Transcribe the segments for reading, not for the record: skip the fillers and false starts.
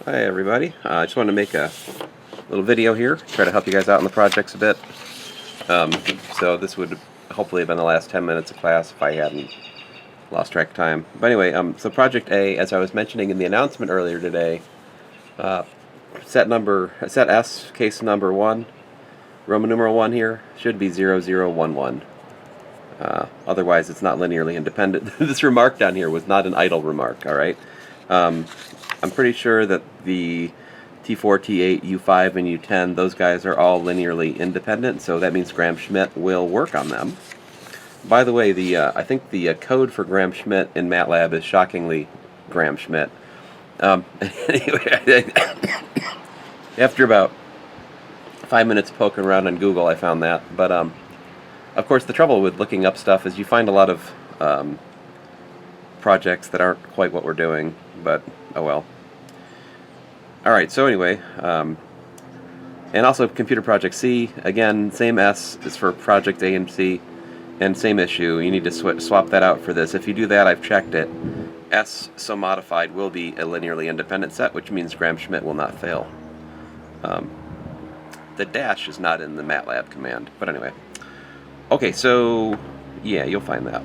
Hi everybody, I just wanted to make a little video here, try to help you guys out in the projects a bit. Um, so this would hopefully have been the last 10 minutes of class if I hadn't lost track of time. But anyway, so Project A, as I was mentioning in the announcement earlier today, set S, case number 1, Roman numeral 1 here, should be 0011. Otherwise it's not linearly independent. This remark down here was not an idle remark, alright? I'm pretty sure that the T4, T8, U5, and U10, those guys are all linearly independent, so that means Gram-Schmidt will work on them. By the way, I think the code for Gram-Schmidt in MATLAB is shockingly Gram-Schmidt. Anyway, after about 5 minutes poking around on Google, I found that. But, of course, the trouble with looking up stuff is you find a lot of projects that aren't quite what we're doing, but oh well. Alright, so anyway, and also Computer Project C, again, same S is for Project A and C, and same issue. You need to swap that out for this. If you do that, I've checked it. S, so modified, will be a linearly independent set, which means Gram-Schmidt will not fail. The dash is not in the MATLAB command, but anyway. Okay, so, yeah, you'll find that.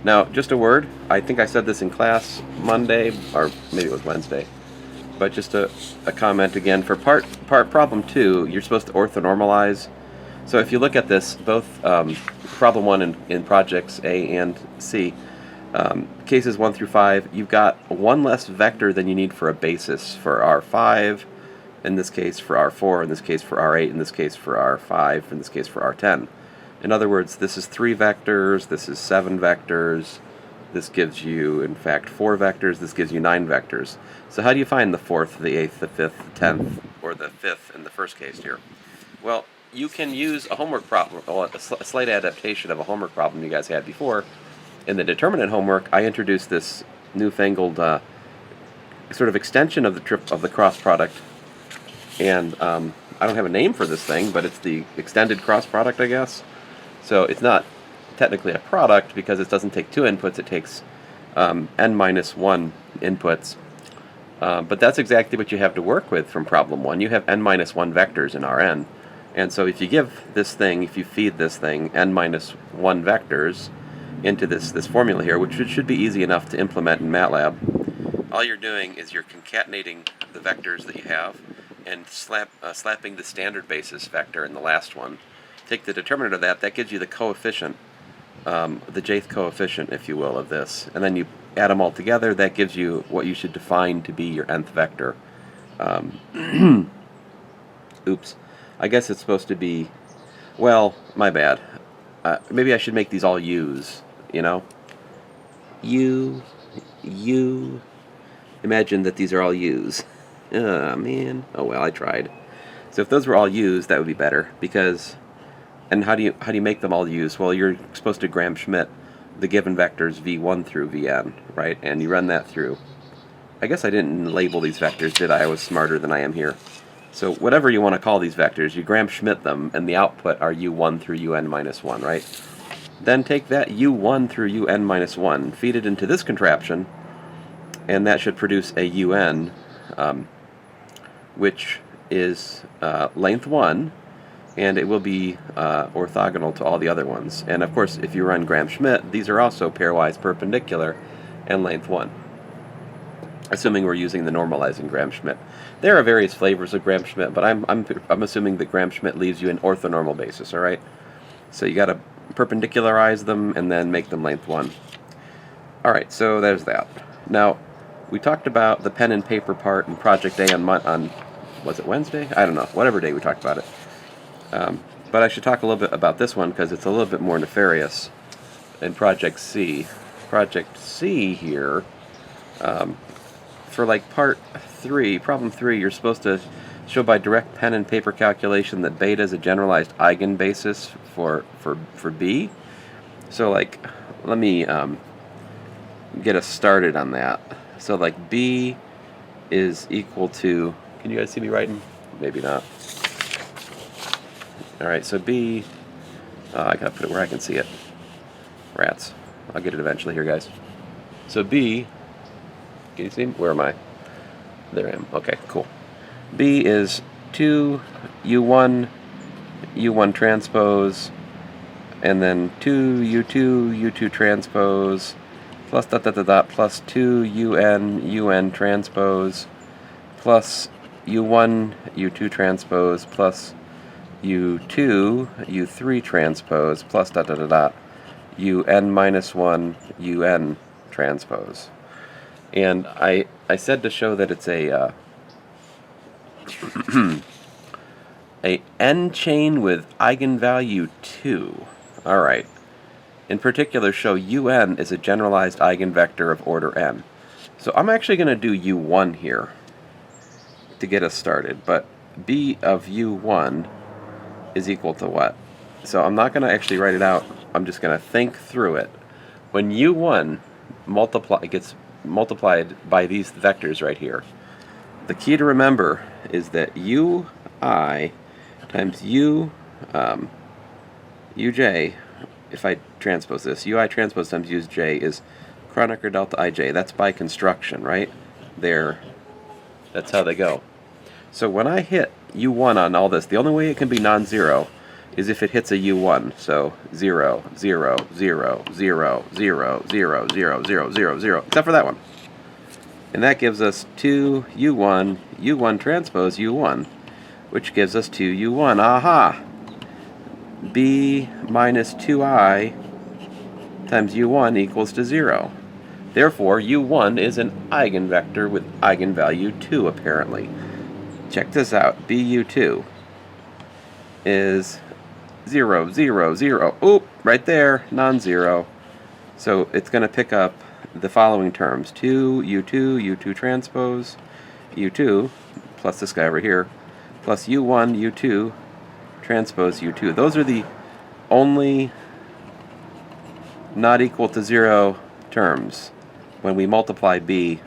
Now, just a word, I think I said this in class Monday, or maybe it was Wednesday, but just a comment again. For problem 2, you're supposed to orthonormalize. So if you look at this, both problem 1 in projects A and C, cases 1 through 5, you've got one less vector than you need for a basis for R5, in this case for R4, in this case for R8, in this case for R5, in this case for R10. In other words, this is 3 vectors, this is 7 vectors, this gives you, in fact, 4 vectors, this gives you 9 vectors. So how do you find the 4th, the 8th, the 5th, the 10th, or the 5th in the first case here? Well, you can use a homework problem, a slight adaptation of a homework problem you guys had before. In the determinant homework, I introduced this newfangled sort of extension of the cross product, and I don't have a name for this thing, but it's the extended cross product, I guess. So it's not technically a product because it doesn't take 2 inputs, it takes n-1 inputs. But that's exactly what you have to work with from problem 1. You have n-1 vectors in Rn. And so if you give this thing, if you feed this thing n-1 vectors into this formula here, which should be easy enough to implement in MATLAB, all you're doing is you're concatenating the vectors that you have and slapping the standard basis vector in the last one. Take the determinant of that, that gives you the coefficient, the jth coefficient, if you will, of this. And then you add them all together, that gives you what you should define to be your nth vector. Oops. I guess it's supposed to be, well, my bad. Maybe I should make these all u's, you know? U. Imagine that these are all u's. Oh, man. Oh, well, I tried. So if those were all u's, that would be better, because... And how do you make them all use? Well, you're supposed to Gram-Schmidt the given vectors v1 through vn, right? And you run that through. I guess I didn't label these vectors, did I? I was smarter than I am here. So whatever you want to call these vectors, you Gram-Schmidt them, and the output are u1 through un-1, right? Then take that u1 through un-1, feed it into this contraption, and that should produce a un, which is length 1, and it will be orthogonal to all the other ones. And of course, if you run Gram-Schmidt, these are also pairwise perpendicular and length 1, assuming we're using the normalizing Gram-Schmidt. There are various flavors of Gram-Schmidt, but I'm assuming that Gram-Schmidt leaves you an orthonormal basis, all right? So you got to perpendicularize them and then make them length 1. All right, so there's that. Now, we talked about the pen and paper part in Project A on was it Wednesday? I don't know, whatever day we talked about it. But I should talk a little bit about this one because it's a little bit more nefarious in Project C. Project C here, for like part 3, problem 3, you're supposed to show by direct pen and paper calculation that beta is a generalized eigenbasis for B. So like, let me get us started on that. So like B is equal to, can you guys see me writing? Maybe not. Alright, so B, I gotta put it where I can see it. Rats. I'll get it eventually here, guys. So B, can you see? Where am I? There I am. Okay, cool. B is 2 U1, U1 transpose, and then 2 U2, U2 transpose, plus dot dot dot dot, plus 2 UN, UN transpose, plus U1, U2 transpose, plus U2, U3 transpose, plus dot dot dot dot, UN minus 1, UN transpose. And I said to show that it's a a n chain with eigenvalue 2. All right. In particular, show un is a generalized eigenvector of order n. So I'm actually going to do u1 here to get us started. But b of u1 is equal to what? So I'm not going to actually write it out. I'm just going to think through it. When u1 gets multiplied by these vectors right here, the key to remember is that ui times uj, if I transpose this, ui transpose times uj is Kronecker delta ij. That's by construction, right? That's how they go. So when I hit u1 on all this, the only way it can be non-zero is if it hits a u1. So 0, 0, 0, 0, 0, 0, 0, 0, 0, 0, except for that one. And that gives us 2 u1, u1 transpose u1, which gives us 2 u1. Aha! b minus 2i times u1 equals to 0. Therefore, u1 is an eigenvector with eigenvalue 2, apparently. Check this out. bu2 is 0, 0, 0. Oop, right there, non-zero. So it's going to pick up the following terms. 2 u2, u2 transpose, u2, plus this guy over here, plus u1, u2, transpose u2. Those are the only not equal to 0 terms when we multiply b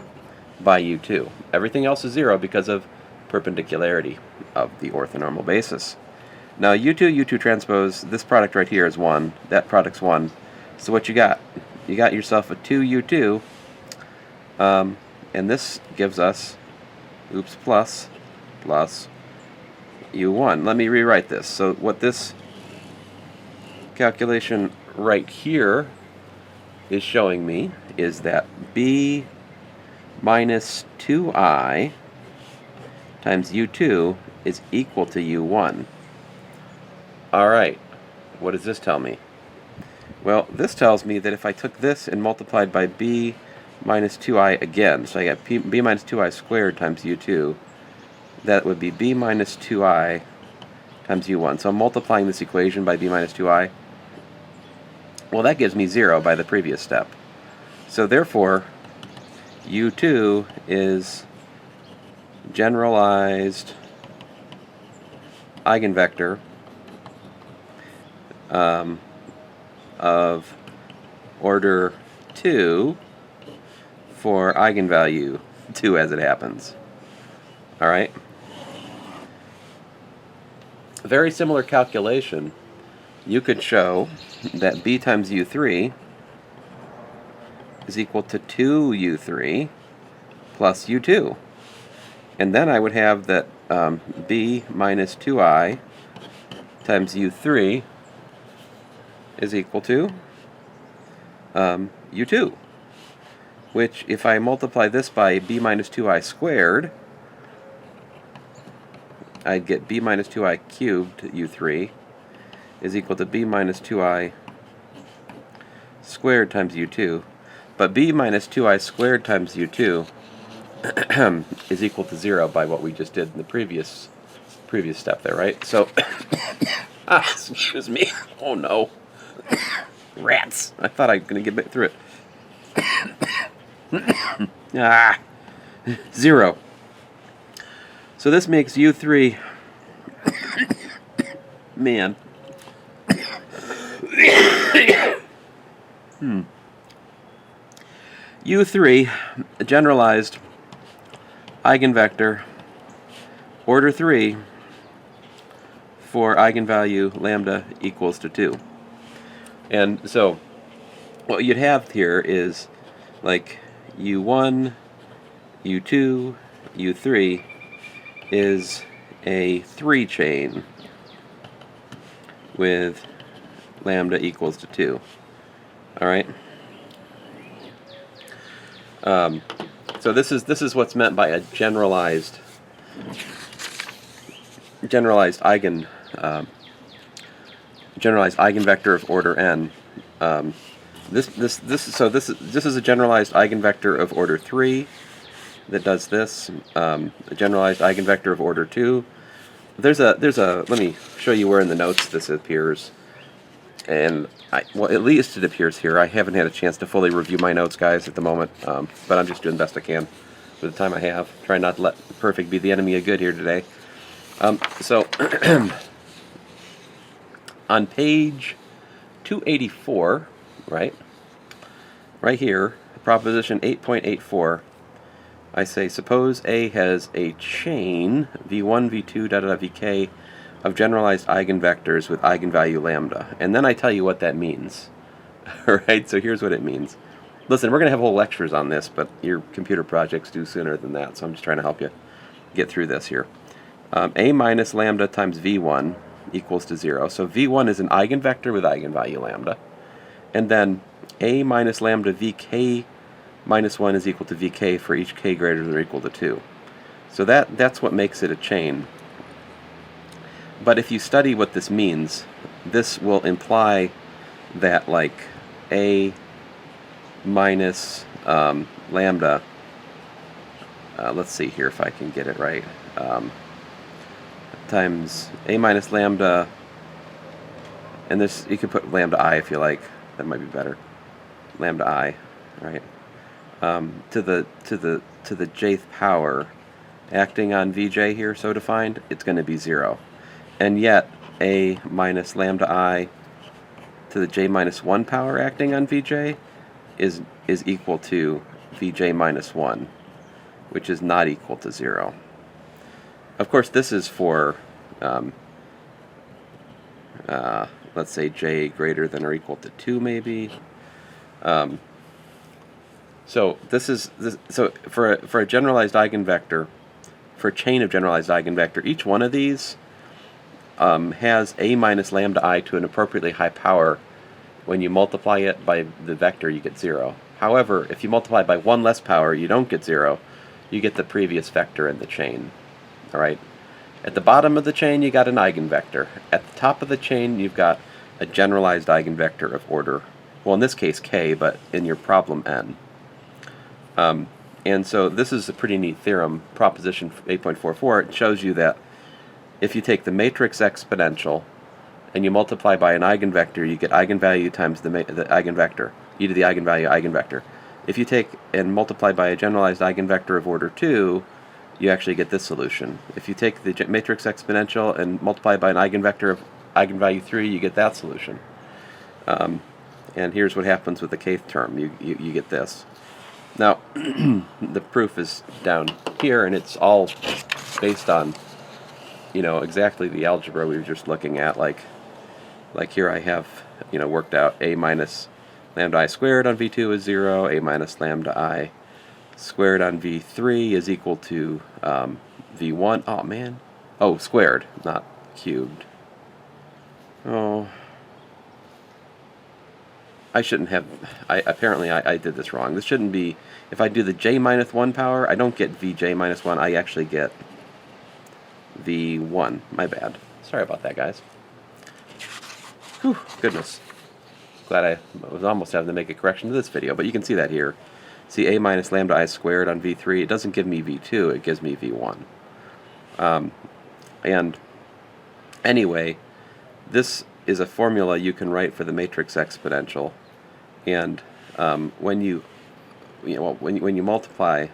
by u2. Everything else is 0 because of perpendicularity of the orthonormal basis. Now u2, u2 transpose, this product right here is 1, that product's 1. So what you got? You got yourself a 2u2, and this gives us, plus u1. Let me rewrite this. So what this calculation right here is showing me is that b minus 2i times u2 is equal to u1. All right, what does this tell me? Well, this tells me that if I took this and multiplied by b minus 2i again, so I got b minus 2i squared times u2, that would be b minus 2i times u1. So I'm multiplying this equation by b minus 2i. Well, that gives me 0 by the previous step. So therefore, u2 is generalized eigenvector of order 2 for eigenvalue 2 as it happens. All right? A very similar calculation, you could show that b times u3 is equal to 2u3 plus u2. And then I would have that b minus 2i times u3 is equal to u2, which if I multiply this by b minus 2i squared, I'd get b minus 2i cubed u3 is equal to b minus 2i squared times u2. But b minus 2i squared times u2 is equal to 0 by what we just did in the previous step there, right? So, excuse me. Oh no. Rats. I thought I was going to get through it. 0. So this makes u3, man. u3, a generalized eigenvector, order 3 for eigenvalue lambda equals to 2. And so what you'd have here is like u1, u2, U3 is a 3 chain with lambda equals to 2. All right. So this is what's meant by a generalized eigenvector of order n. This is a generalized eigenvector of order 3 that does this. A generalized eigenvector of order 2. There's a let me show you where in the notes this appears. And well, at least it appears here. I haven't had a chance to fully review my notes, guys, at the moment, but I'm just doing the best I can with the time I have. Trying not to let perfect be the enemy of good here today. So on page 284, right here, proposition 8.84, I say, suppose A has a chain v1, v2, vk of generalized eigenvectors with eigenvalue lambda. And then I tell you what that means. Alright, so here's what it means. Listen, we're going to have whole lectures on this, but your computer projects do sooner than that, so I'm just trying to help you get through this here. A minus lambda times v1 equals to 0. So v1 is an eigenvector with eigenvalue lambda. And then A minus lambda vk minus 1 is equal to vk for each k greater than or equal to 2. So that's what makes it a chain. But if you study what this means, this will imply that, like, A minus lambda, let's see here if I can get it right, times A minus lambda, and this, you can put lambda I if you like, that might be better, lambda I, right, to the jth power, acting on Vj here, so defined, it's going to be 0. And yet, A minus lambda I to the j minus 1 power acting on Vj is equal to Vj minus 1, which is not equal to 0. Of course, this is for, let's say, j greater than or equal to 2, maybe. So for a generalized eigenvector, for a chain of generalized eigenvector, each one of these has A minus lambda I to an appropriately high power. When you multiply it by the vector, you get 0. However, if you multiply by 1 less power, you don't get 0. You get the previous vector in the chain. All right. At the bottom of the chain, you got an eigenvector. At the top of the chain, you've got a generalized eigenvector of order, well, in this case, k, but in your problem, n. And so this is a pretty neat theorem, proposition 8.44. It shows you that if you take the matrix exponential and you multiply by an eigenvector, you get eigenvalue times the eigenvector, e to the eigenvalue eigenvector. If you take and multiply by a generalized eigenvector of order 2, you actually get this solution. If you take the matrix exponential and multiply by an eigenvector of eigenvalue 3, you get that solution. And here's what happens with the kth term. You get this. Now, the proof is down here, and it's all based on, exactly the algebra we were just looking at. Like here I have, worked out A minus lambda I squared on V2 is 0, A minus lambda I squared on V3 is equal to V1. Oh, man. Oh, squared, not cubed. Oh. I shouldn't have, apparently I did this wrong. This shouldn't be, if I do the j minus 1 power, I don't get Vj minus 1, I actually get V1. My bad. Sorry about that, guys. Whew, goodness. Glad I was almost having to make a correction to this video, but you can see that here. See, A minus lambda I squared on V3, it doesn't give me V2, it gives me V1. And anyway, this is a formula you can write for the matrix exponential, and when you multiply,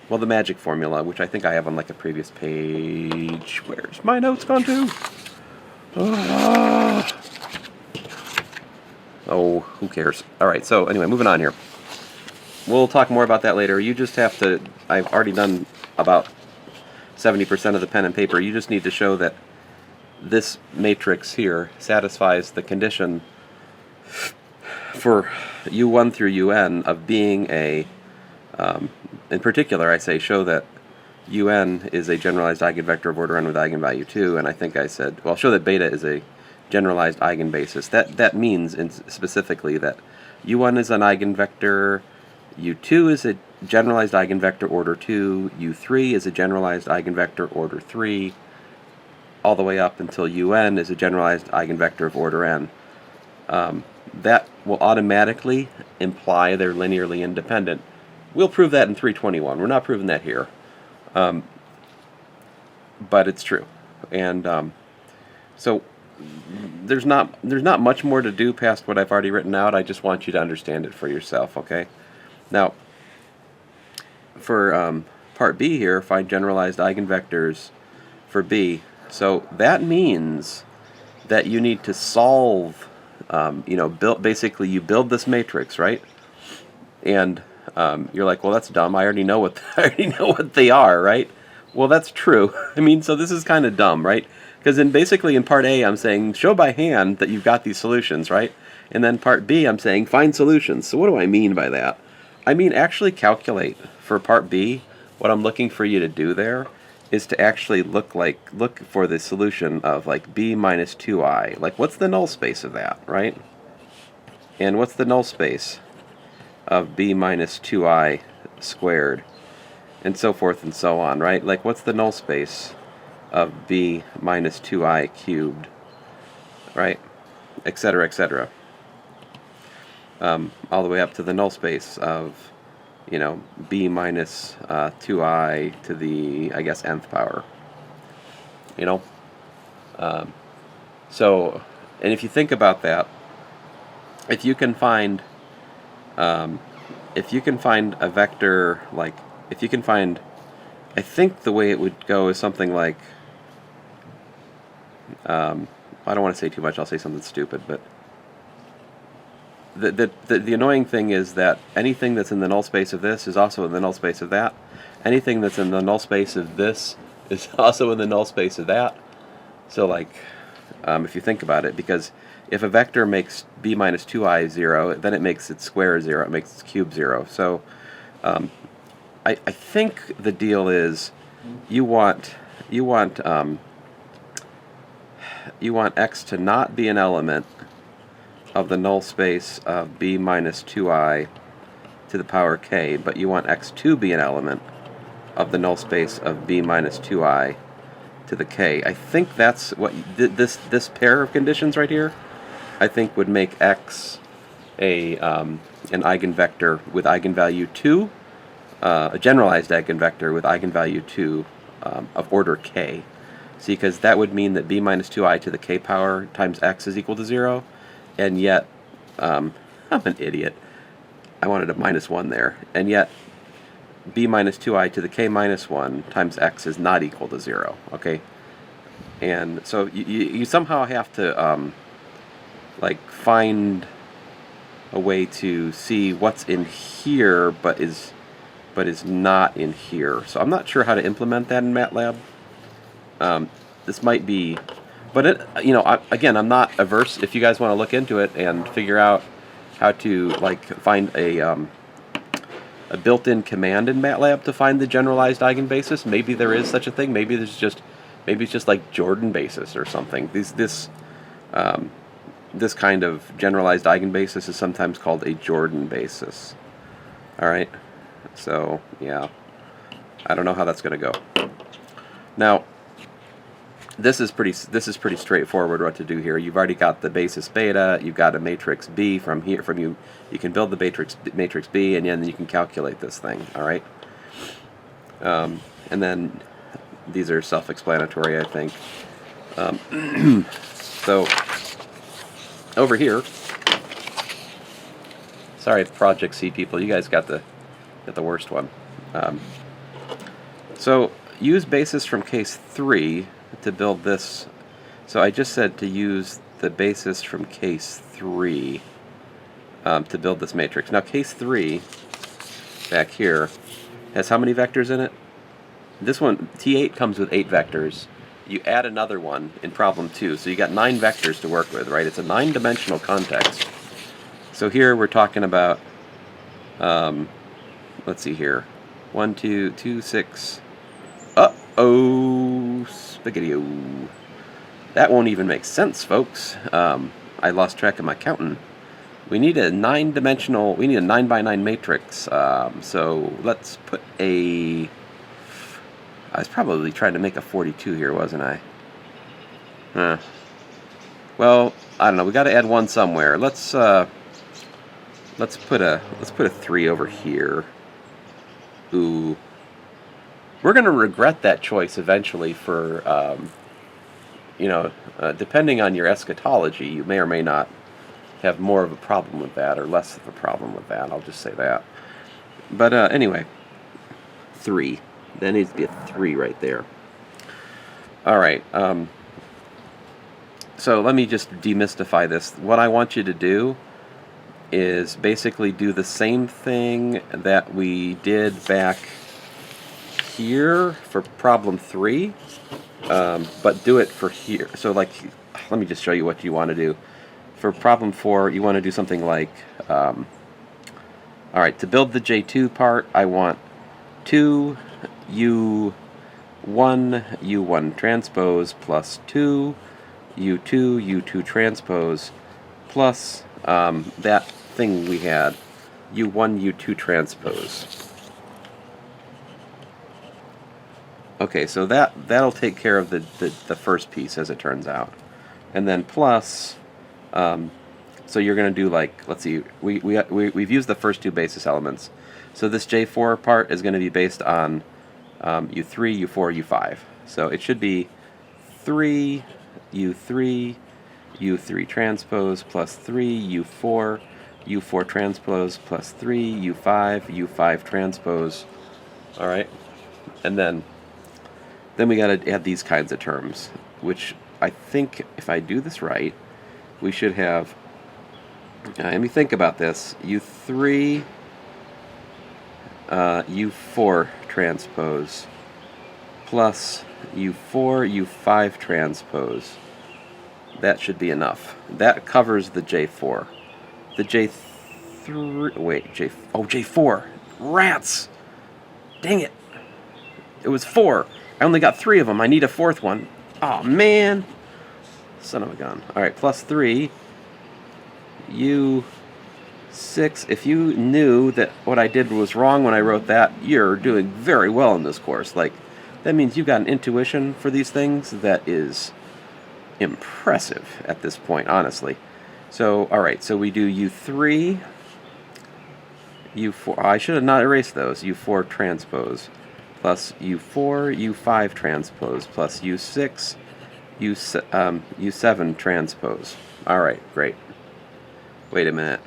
well, the magic formula, which I think I have on like a previous page. Where's my notes gone to? Oh, who cares? All right. So anyway, moving on here. We'll talk more about that later. You just have to. I've already done about 70% of the pen and paper. You just need to show that this matrix here satisfies the condition for U1 through UN of being a, in particular, I say show that un is a generalized eigenvector of order n with eigenvalue 2, and I think I said, well, I'll show that beta is a generalized eigenbasis. That means specifically that u1 is an eigenvector, u2 is a generalized eigenvector order 2, u3 is a generalized eigenvector order 3, all the way up until un is a generalized eigenvector of order n. That will automatically imply they're linearly independent. We'll prove that in 321. We're not proving that here. But it's true. And so there's not much more to do past what I've already written out. I just want you to understand it for yourself, okay? Now, for part B here, find generalized eigenvectors for B. So that means that you need to solve, basically you build this matrix, right? And you're like, well, that's dumb. I already know what they are, right? Well, that's true. I mean, so this is kind of dumb, right? Because basically in part A, I'm saying show by hand that you've got these solutions, right? And then part B, I'm saying find solutions. So what do I mean by that? I mean actually calculate. For part B, what I'm looking for you to do there is to actually look for the solution of like b minus 2i. Like, what's the null space of that, right? And what's the null space of b minus 2i squared? And so forth and so on, right? Like, what's the null space of b minus 2i cubed, right? Etc., etc. All the way up to the null space of, b minus 2i to the, I guess, nth power. So, and if you think about that, if you can find a vector, like, if you can find, I think the way it would go is something like, I don't want to say too much, I'll say something stupid, but the annoying thing is that anything that's in the null space of this is also in the null space of that. Anything that's in the null space of this is also in the null space of that. So, like, if you think about it, because if a vector makes b minus 2i 0, then it makes its square 0, it makes its cube 0. So I think the deal is you want x to not be an element of the null space of b minus 2i to the power k, but you want x to be an element of the null space of b minus 2i to the k. I think that's what this pair of conditions right here, I think, would make x an eigenvector with eigenvalue 2, a generalized eigenvector with eigenvalue 2 of order k. See, because that would mean that b minus 2i to the k power times x is equal to 0, and yet, I'm an idiot. I wanted a minus 1 there, and yet b minus 2i to the k minus 1 times x is not equal to 0, okay? And so you somehow have to find a way to see what's in here but is not in here. So I'm not sure how to implement that in MATLAB. This might be, but again, I'm not averse if you guys want to look into it and figure out how to find a built-in command in MATLAB to find the generalized eigenbasis. Maybe there is such a thing. Maybe it's just like Jordan basis or something. This kind of generalized eigenbasis is sometimes called a Jordan basis. All right. So yeah, I don't know how that's going to go. Now, this is pretty straightforward what to do here. You've already got the basis beta. You've got a matrix B from here. You can build the matrix B, and then you can calculate this thing. All right. And then these are self-explanatory, I think. So over here, sorry, Project C people, you guys got the worst one. So use basis from case 3 to build this. So I just said to use the basis from case 3 to build this matrix. Now case 3 back here has how many vectors in it? This one, T8, comes with 8 vectors. You add another one in problem 2, so you got 9 vectors to work with, right? It's a 9-dimensional context. So here we're talking about, let's see here, 1, 2, 2, 6, Oh, spaghetti-o. That won't even make sense, folks. I lost track of my counting. We need a 9-dimensional, we need a 9 by 9 matrix. So let's put a, I was probably trying to make a 42 here, wasn't I? Well, I don't know. We got to add one somewhere. Let's put a 3 over here. Ooh. We're going to regret that choice eventually for, depending on your eschatology, you may or may not have more of a problem with that or less of a problem with that. I'll just say that. But anyway, 3. That needs to be a 3 right there. All right. So let me just demystify this. What I want you to do is basically do the same thing that we did back here for problem 3, but do it for here. So like, let me just show you what you want to do. For problem 4, you want to do something like, all right, to build the J2 part, I want 2 U1 transpose plus 2 U2 transpose plus that thing we had, U1 transpose. Okay, so that'll take care of the first piece, as it turns out. And then plus, so you're going to do like, let's see, we've used the first 2 basis elements. So this J4 part is going to be based on U3, U4, U5. So it should be 3 U3 transpose plus 3 U4 transpose plus 3 U5 transpose. All right, and then we got to add these kinds of terms, which I think if I do this right, we should have. Let me think about this. U3 U4 transpose plus U4 U5 transpose. That should be enough. That covers the J4. The J3, wait, J4. Rats! Dang it. It was 4. I only got 3 of them. I need a 4th one. Oh man. Son of a gun. Alright, plus 3. U6. If you knew that what I did was wrong when I wrote that, you're doing very well in this course. Like, that means you've got an intuition for these things that is impressive at this point, honestly. So, alright, so we do U3, U4, I should have not erased those, U4 transpose, plus U4, U5 transpose, plus U6, U7 transpose. Alright, great. Wait a minute.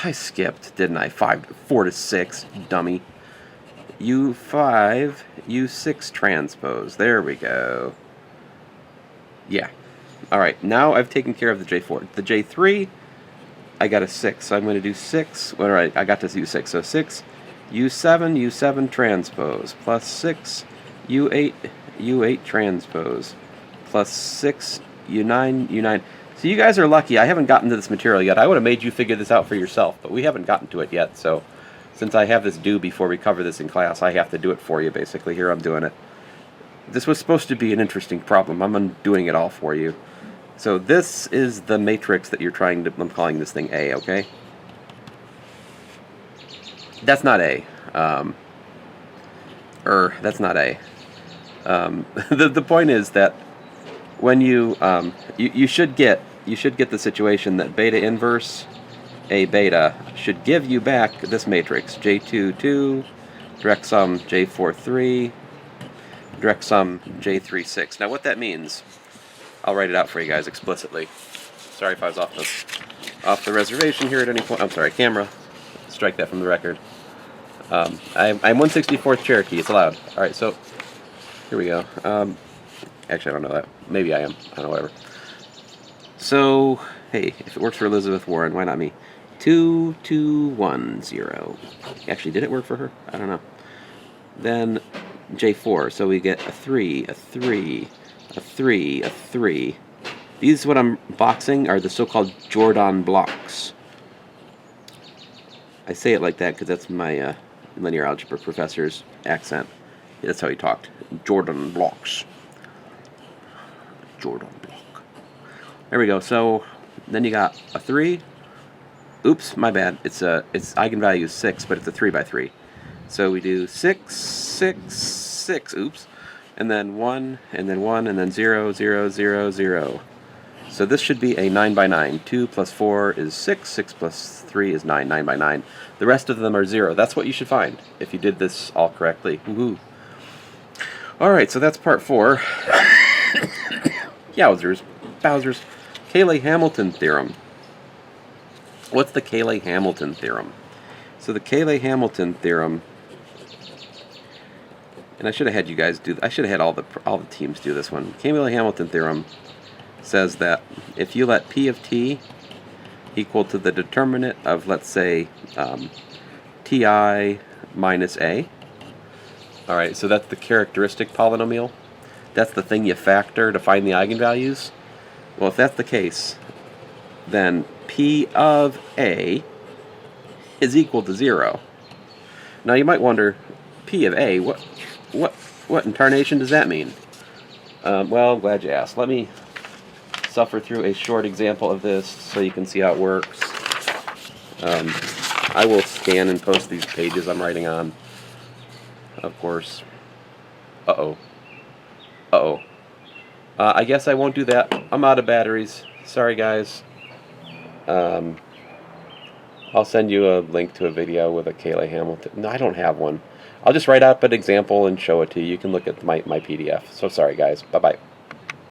I skipped, didn't I? 4 to 6, dummy. U5, U6 transpose. There we go. Yeah. Alright, now I've taken care of the J4. The J3, I got a 6, so I'm going to do 6. Alright, I got to U6, so 6. U7 transpose, plus 6 U8 transpose, plus 6 U9. So you guys are lucky. I haven't gotten to this material yet. I would have made you figure this out for yourself, but we haven't gotten to it yet. So since I have this due before we cover this in class, I have to do it for you, basically. Here, I'm doing it. This was supposed to be an interesting problem. I'm undoing it all for you. So this is the matrix that you're trying to... I'm calling this thing A, okay? That's not A. That's not A. The point is that when you should get the situation that beta inverse A beta should give you back this matrix J2 2, direct sum J4 3, direct sum J3 6. Now what that means, I'll write it out for you guys explicitly. Sorry if I was off the reservation here at any point. I'm sorry, camera. Strike that from the record. I'm 164th Cherokee. It's allowed. All right, so here we go. Actually, I don't know that. Maybe I am. I don't know, whatever. So, hey, if it works for Elizabeth Warren, why not me? 2210. Actually, did it work for her? I don't know. Then J4. So we get a 3, a 3, a 3, a 3. These, what I'm boxing, are the so-called Jordan blocks. I say it like that because that's my linear algebra professor's accent. That's how he talked. Jordan blocks. Jordan block. There we go. So then you got a 3. Oops, my bad. Its eigenvalue is 6, but it's a 3 by 3. So we do 6, 6, 6. Oops. And then 1, and then 1, and then 0, 0, 0, 0. So this should be a 9 by 9. 2 plus 4 is 6. 6 plus 3 is 9. 9 by 9. The rest of them are 0. That's what you should find if you did this all correctly. Woohoo. Alright, so that's part 4. Yowzers. Bowsers. Cayley-Hamilton theorem. What's the Cayley-Hamilton theorem? So the Cayley-Hamilton theorem, and I should have had you guys do. I should have had all the teams do this one. Cayley-Hamilton theorem says that if you let P of t equal to the determinant of, let's say, ti minus a. All right, so that's the characteristic polynomial. That's the thing you factor to find the eigenvalues. Well, if that's the case, then P of a is equal to 0. Now you might wonder, P of a, what incarnation does that mean? Well, glad you asked. Let me suffer through a short example of this so you can see how it works. I will scan and post these pages I'm writing on, of course. Uh-oh. Uh-oh. I guess I won't do that. I'm out of batteries. Sorry, guys. I'll send you a link to a video with a Cayley-Hamilton. No, I don't have one. I'll just write up an example and show it to you. You can look at my PDF. So sorry, guys. Bye-bye.